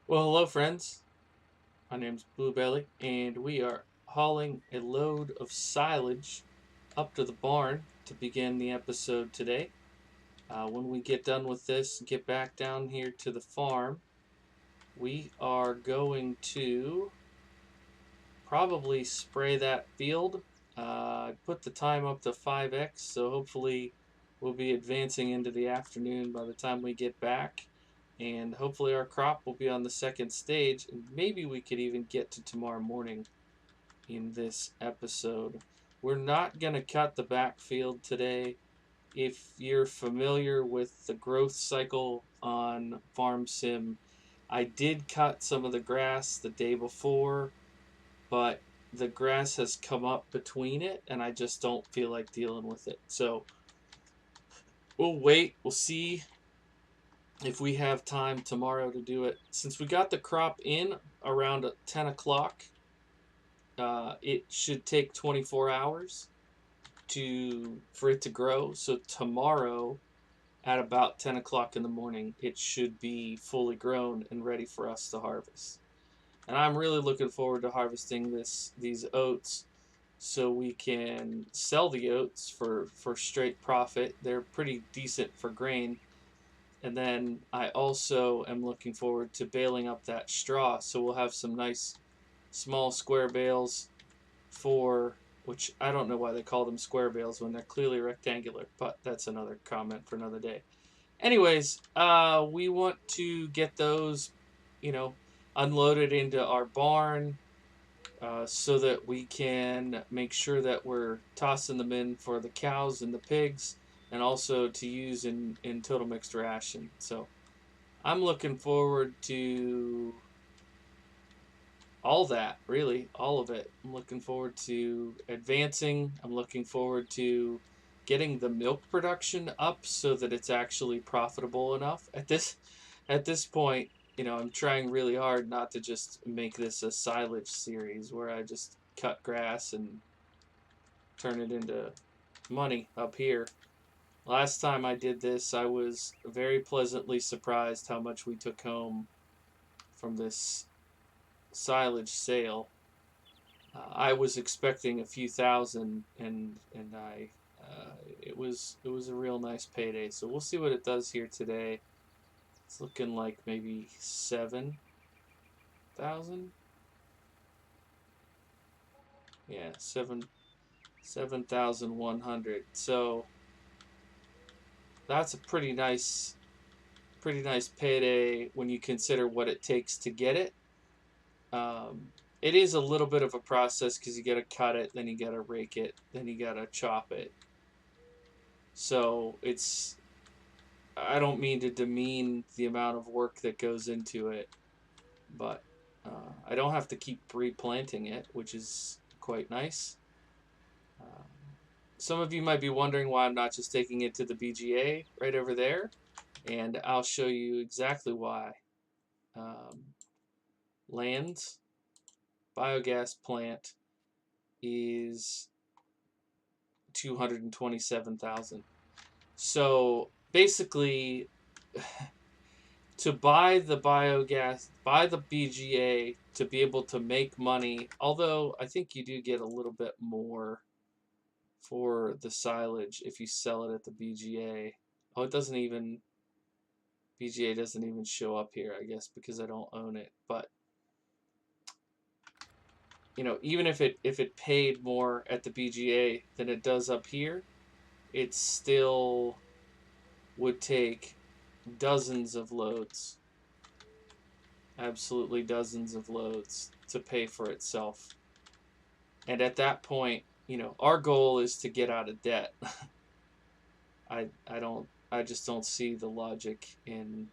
Well, hello, friends. My name's Bluebelly, and we are hauling a load of silage up to the barn to begin the episode today. When we get done with this and get back down here to the farm, we are going to probably spray that field. I put the time up to 5x, so hopefully we'll be advancing into the afternoon by the time we get back. And hopefully our crop will be on the second stage, and maybe we could even get to tomorrow morning in this episode. We're not going to cut the backfield today. If you're familiar with the growth cycle on Farm Sim, I did cut some of the grass the day before, but the grass has come up between it, and I just don't feel like dealing with it. So we'll wait. We'll see if we have time tomorrow to do it. Since we got the crop in around 10 o'clock, it should take 24 hours for it to grow. So tomorrow at about 10 o'clock in the morning, it should be fully grown and ready for us to harvest. And I'm really looking forward to harvesting these oats so we can sell the oats for straight profit. They're pretty decent for grain. And then I also am looking forward to baling up that straw, so we'll have some nice small square bales for, which I don't know why they call them square bales when they're clearly rectangular, but that's another comment for another day. Anyways, we want to get those, you know, unloaded into our barn, so that we can make sure that we're tossing them in for the cows and the pigs, and also to use in total mixed ration. So I'm looking forward to all that, really, all of it. I'm looking forward to advancing. I'm looking forward to getting the milk production up so that it's actually profitable enough. At this point, I'm trying really hard not to just make this a silage series where I just cut grass and turn it into money up here. Last time I did this, I was very pleasantly surprised how much we took home from this silage sale. I was expecting a few thousand, and it was a real nice payday. So we'll see what it does here today. It's looking like maybe 7,000. Yeah, 7,100. So that's a pretty nice payday when you consider what it takes to get it. Um, it is a little bit of a process because you got to cut it, then you got to rake it, then you got to chop it. So I don't mean to demean the amount of work that goes into it, but I don't have to keep replanting it, which is quite nice. Um, some of you might be wondering why I'm not just taking it to the BGA right over there, and I'll show you exactly why. Um, Lands biogas plant is 227,000. So basically, to buy the biogas, buy the BGA to be able to make money, although I think you do get a little bit more for the silage if you sell it at the BGA. Oh, BGA doesn't even show up here, I guess, because I don't own it. But even if it paid more at the BGA than it does up here, it still would take dozens of loads, absolutely dozens of loads to pay for itself. And at that point, our goal is to get out of debt. I just don't see the logic in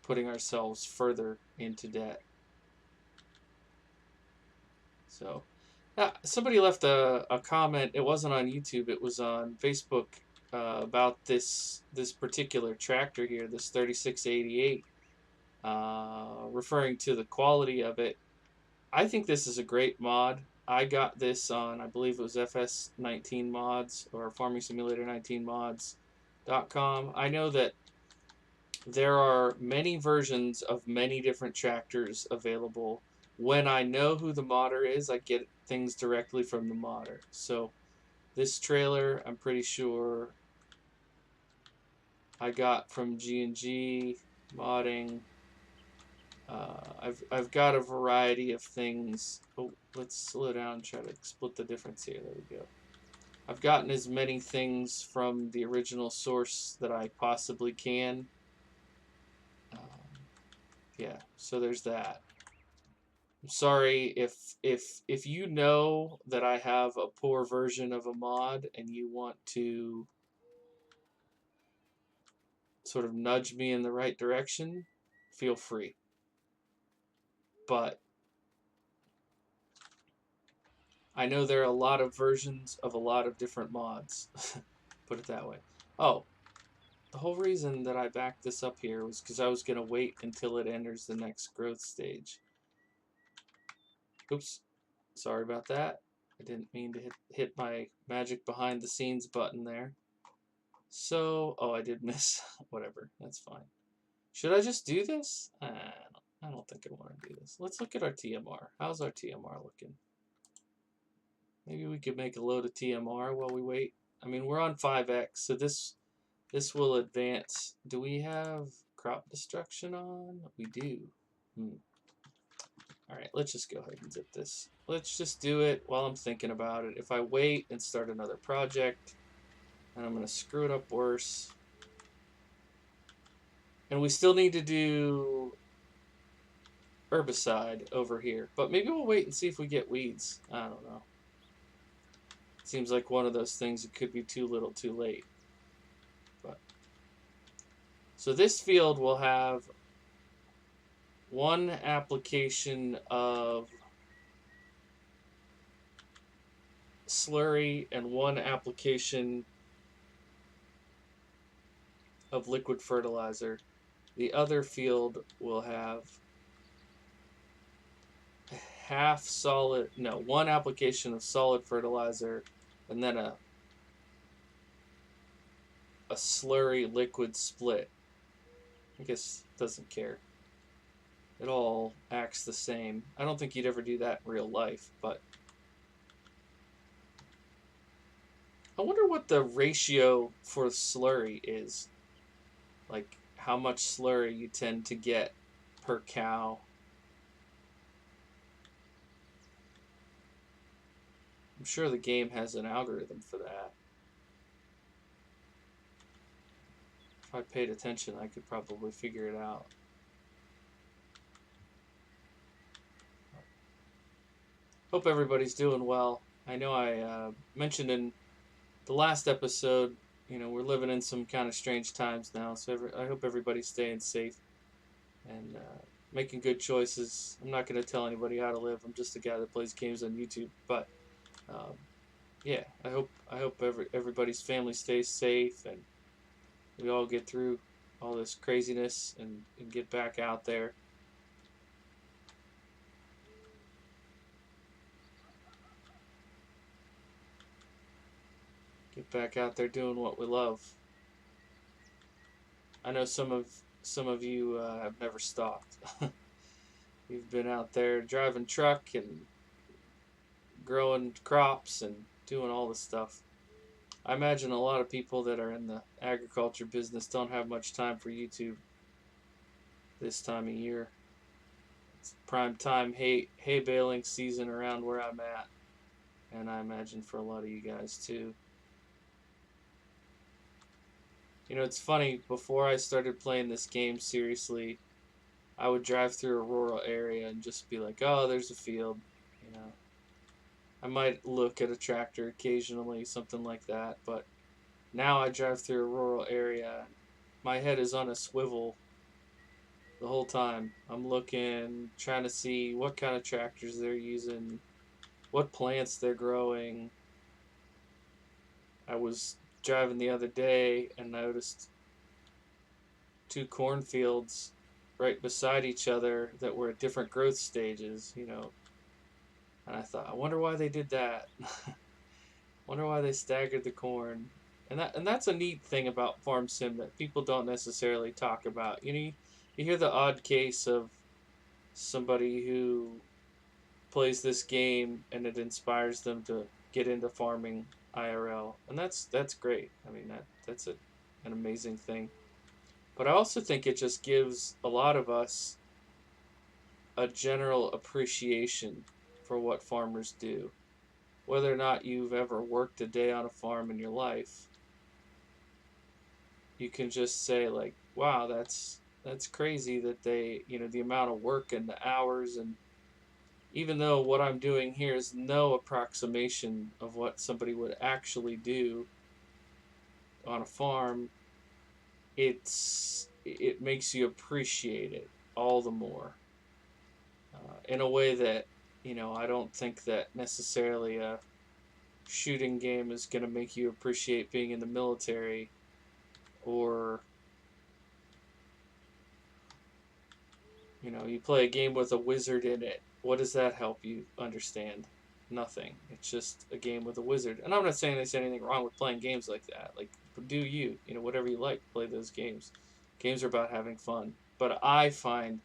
putting ourselves further into debt. So, somebody left a comment. It wasn't on YouTube. It was on Facebook, about this particular tractor here, this 3688, referring to the quality of it. I think this is a great mod. I got this on, I believe it was FS19 Mods or Farming Simulator 19 Mods.com. I know that there are many versions of many different tractors available. When I know who the modder is, I get things directly from the modder. So this trailer, I'm pretty sure I got from G&G modding. I've got a variety of things. Oh, let's slow down and try to split the difference here. There we go. I've gotten as many things from the original source that I possibly can. Yeah, so there's that. I'm sorry if you know that I have a poor version of a mod and you want to sort of nudge me in the right direction, feel free. But I know there are a lot of versions of a lot of different mods. Put it that way. Oh, the whole reason that I backed this up here was because I was going to wait until it enters the next growth stage. Oops. Sorry about that. I didn't mean to hit my magic behind the scenes button there. So, oh, I did miss. Whatever, that's fine. Should I just do this? I don't think I want to do this. Let's look at our TMR. How's our TMR looking? Maybe we could make a load of TMR while we wait. I mean, we're on 5x, so this will advance. Do we have crop destruction on? We do. Alright, let's just go ahead and zip this. Let's just do it while I'm thinking about it. If I wait and start another project, and I'm going to screw it up worse. And we still need to do herbicide over here. But maybe we'll wait and see if we get weeds. I don't know. Seems like one of those things that could be too little too late. But so this field will have one application of slurry and one application of liquid fertilizer. The other field will have one application of solid fertilizer and then a slurry liquid split. I guess it doesn't care. It all acts the same. I don't think you'd ever do that in real life, but I wonder what the ratio for slurry is. Like how much slurry you tend to get per cow. I'm sure the game has an algorithm for that. If I paid attention, I could probably figure it out. Hope everybody's doing well. I know I mentioned in the last episode, you know, we're living in some kind of strange times now, so I hope everybody's staying safe and making good choices. I'm not going to tell anybody how to live. I'm just a guy that plays games on YouTube. But yeah, I hope everybody's family stays safe and we all get through all this craziness and get back out there. Get back out there doing what we love. I know some of you have never stopped. You've been out there driving truck and growing crops and doing all this stuff. I imagine a lot of people that are in the agriculture business don't have much time for YouTube this time of year. It's prime time hay baling season around where I'm at, and I imagine for a lot of you guys too. You know, it's funny, before I started playing this game seriously, I would drive through a rural area and just be like, oh, there's a field, you know. I might look at a tractor occasionally, something like that, but now I drive through a rural area. My head is on a swivel the whole time. I'm looking, trying to see what kind of tractors they're using, what plants they're growing. I was driving the other day and noticed two cornfields right beside each other that were at different growth stages, you know. And I thought, I wonder why they did that. Wonder why they staggered the corn. And that's a neat thing about farm sim that people don't necessarily talk about. You hear the odd case of somebody who plays this game and it inspires them to get into farming IRL, and that's great. I mean that's an amazing thing. But I also think it just gives a lot of us a general appreciation for what farmers do. Whether or not you've ever worked a day on a farm in your life, you can just say like, wow, that's crazy that they, the amount of work and the hours, and even though what I'm doing here is no approximation of what somebody would actually do on a farm, it makes you appreciate it all the more, in a way that, I don't think that necessarily a shooting game is going to make you appreciate being in the military, or you play a game with a wizard in it. What does that help you understand? Nothing. It's just a game with a wizard. And I'm not saying there's anything wrong with playing games like that. Like, do you, whatever you like, play those games. Games are about having fun. But I find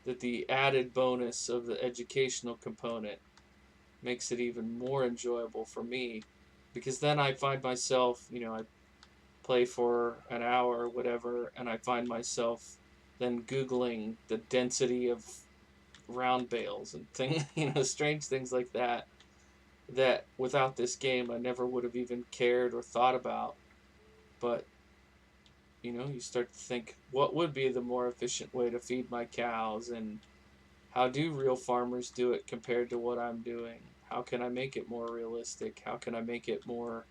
that the added bonus of the educational component makes it even more enjoyable for me, because then I find myself, I play for an hour or whatever, and I find myself then Googling the density of round bales and things, strange things like that, that without this game I never would have even cared or thought about. But, you start to think, what would be the more efficient way to feed my cows, and how do real farmers do it compared to what I'm doing? How can I make it more realistic? How can I make it more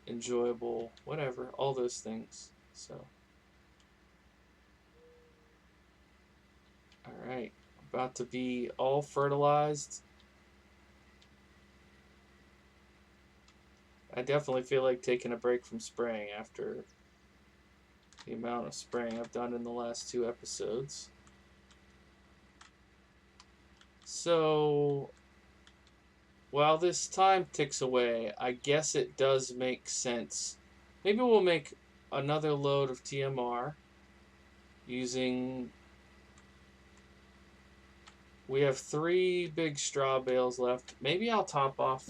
enjoyable? Whatever, all those things. So, all right, about to be all fertilized. I definitely feel like taking a break from spraying after the amount of spraying I've done in the last 2 episodes. So, while this time ticks away, I guess it does make sense. Maybe we'll make another load of TMR using... We have 3 big straw bales left. Maybe I'll top off...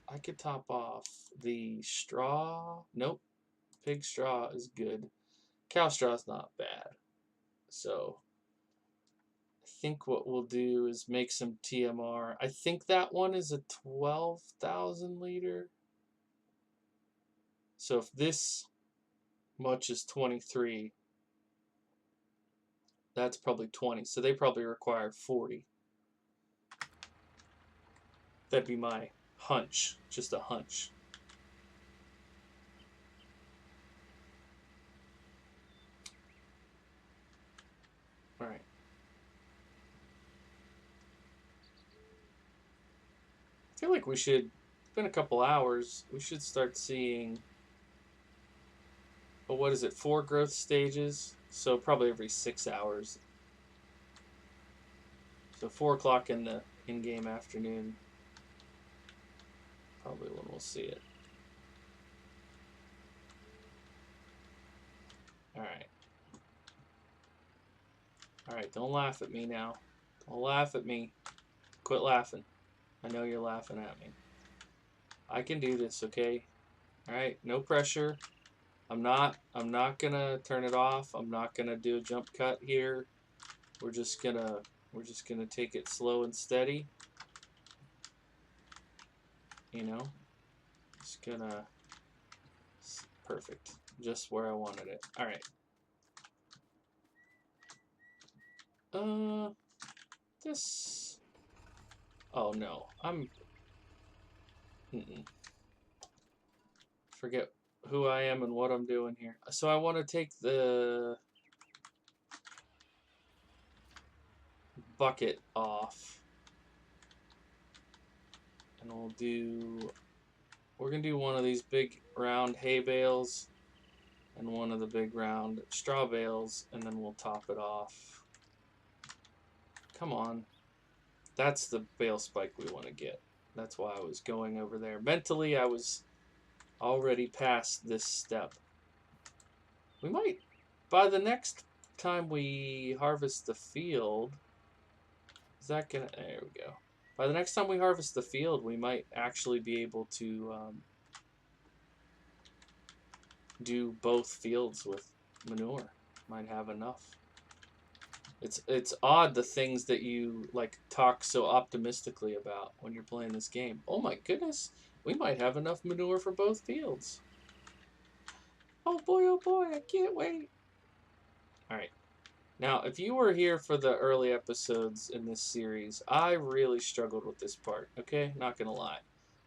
I could top off the straw. Nope. Pig straw is good. Cow straw is not bad. So I think what we'll do is make some TMR. I think that one is a 12,000 liter. So if this much is 23, that's probably 20. So they probably require 40. That'd be my hunch. Just a hunch. All right. I feel like we should, it's been a couple hours, we should start seeing, oh, what is it, 4 growth stages? So probably every 6 hours. So 4 o'clock in the in-game afternoon, probably when we'll see it. Alright. Alright, don't laugh at me now. Don't laugh at me. Quit laughing. I know you're laughing at me. I can do this, okay? Alright, no pressure. I'm not gonna turn it off. I'm not gonna do a jump cut here. We're just gonna take it slow and steady. Just gonna... Perfect. Just where I wanted it. Alright. This... Oh no, forget who I am and what I'm doing here. So I want to take the bucket off, and we're gonna do one of these big round hay bales and one of the big round straw bales, and then we'll top it off. Come on. That's the bale spike we want to get. That's why I was going over there. Mentally, I was already past this step. We might, by the next time we harvest the field, is that gonna, there we go. By the next time we harvest the field, we might actually be able to do both fields with manure. Might have enough. It's odd the things that you like talk so optimistically about when you're playing this game. Oh my goodness, we might have enough manure for both fields. Oh boy, I can't wait. All right. Now, if you were here for the early episodes in this series, I really struggled with this part, okay? Not gonna lie.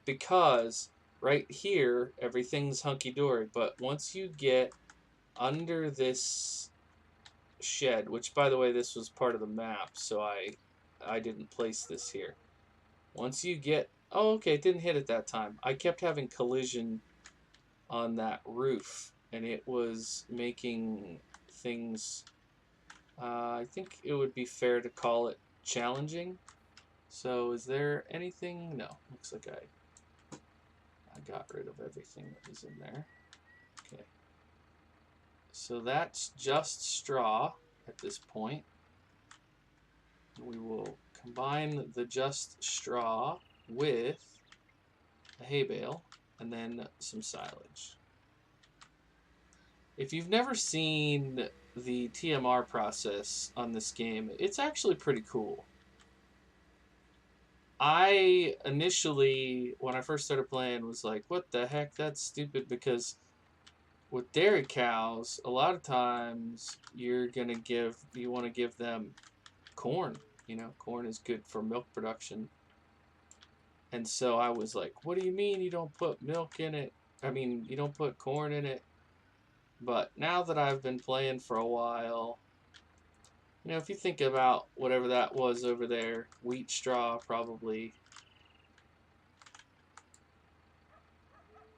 Because right here, everything's hunky-dory, but once you get under this shed, which by the way, this was part of the map, so I didn't place this here. Once you get, oh okay, it didn't hit at that time. I kept having collision on that roof, and it was making things, I think it would be fair to call it challenging. So is there anything? No, looks like I got rid of everything that was in there. Okay. So that's just straw at this point. We will combine the just straw with a hay bale and then some silage. If you've never seen the TMR process on this game, it's actually pretty cool. I initially, when I first started playing, was like, what the heck, that's stupid, because with dairy cows, a lot of times you want to give them corn. You know, corn is good for milk production. And so I was like, what do you mean you don't put milk in it? I mean, you don't put corn in it. But now that I've been playing for a while, you know, if you think about whatever that was over there, wheat straw probably,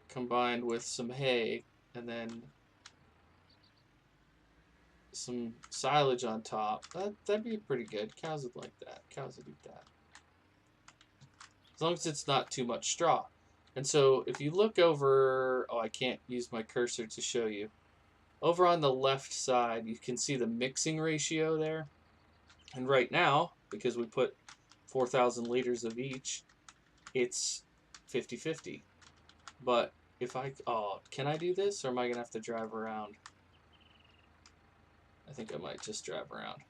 combined with some hay, and then some silage on top, that'd be pretty good. Cows would like that. Cows would eat that. As long as it's not too much straw. And so if you look over, oh, I can't use my cursor to show you. Over on the left side, you can see the mixing ratio there. And right now, because we put 4,000 liters of each, it's 50-50. But if can I do this, or am I going to have to drive around? I think I might just drive around.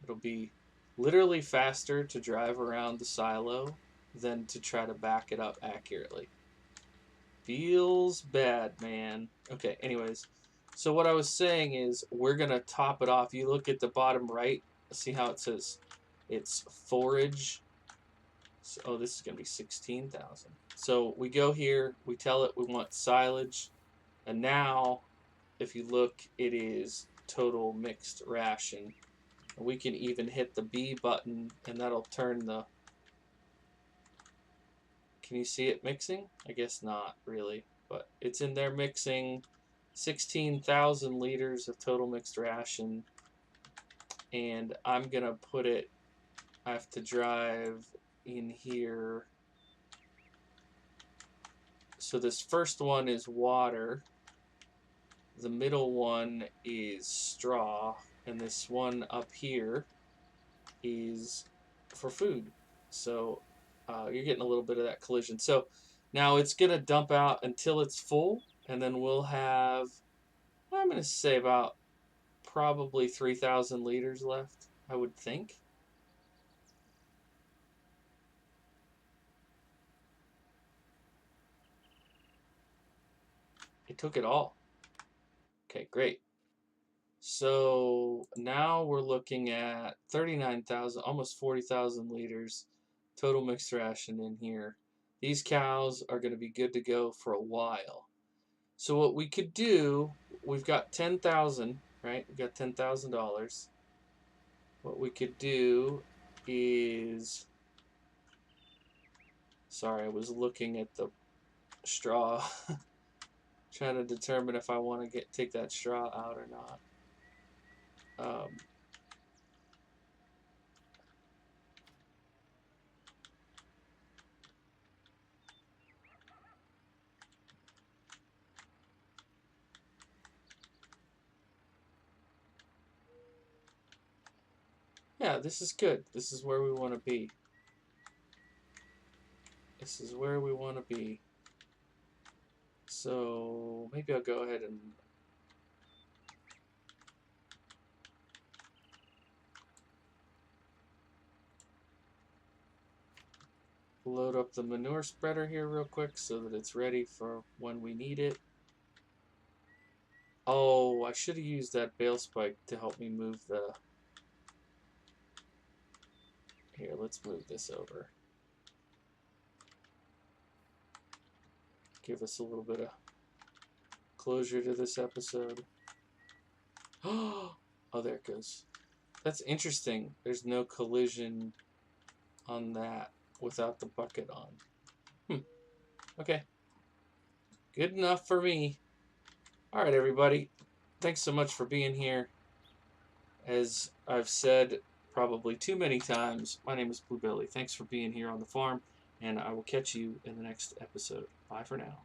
It'll be literally faster to drive around the silo than to try to back it up accurately. Feels bad, man. Okay, anyways. So what I was saying is we're going to top it off. You look at the bottom right. See how it says it's forage. So, oh, this is going to be 16,000. So we go here. We tell it we want silage. And now, if you look, it is total mixed ration. And we can even hit the B button, and that'll turn the... Can you see it mixing? I guess not, really. But it's in there mixing 16,000 liters of total mixed ration. And I'm going to put it... I have to drive in here. So this first one is water. The middle one is straw. And this one up here is for food. So you're getting a little bit of that collision. So now it's going to dump out until it's full. And then we'll have, I'm going to say about probably 3,000 liters left, I would think. It took it all. Okay, great. So now we're looking at 39,000, almost 40,000 liters total mixed ration in here. These cows are going to be good to go for a while. So what we could do, we've got 10,000, right? We've got $10,000. What we could do is, sorry, I was looking at the straw, trying to determine if I want to take that straw out or not. Yeah, this is good. This is where we want to be. This is where we want to be. So maybe I'll go ahead and load up the manure spreader here real quick so that it's ready for when we need it. Oh, I should have used that bale spike to help me move the... Here, let's move this over. Give us a little bit of closure to this episode. Oh, there it goes. That's interesting. There's no collision on that without the bucket on. Okay. Good enough for me. All right, everybody. Thanks so much for being here. As I've said probably too many times, my name is Bluebelly. Thanks for being here on the farm, and I will catch you in the next episode. Bye for now.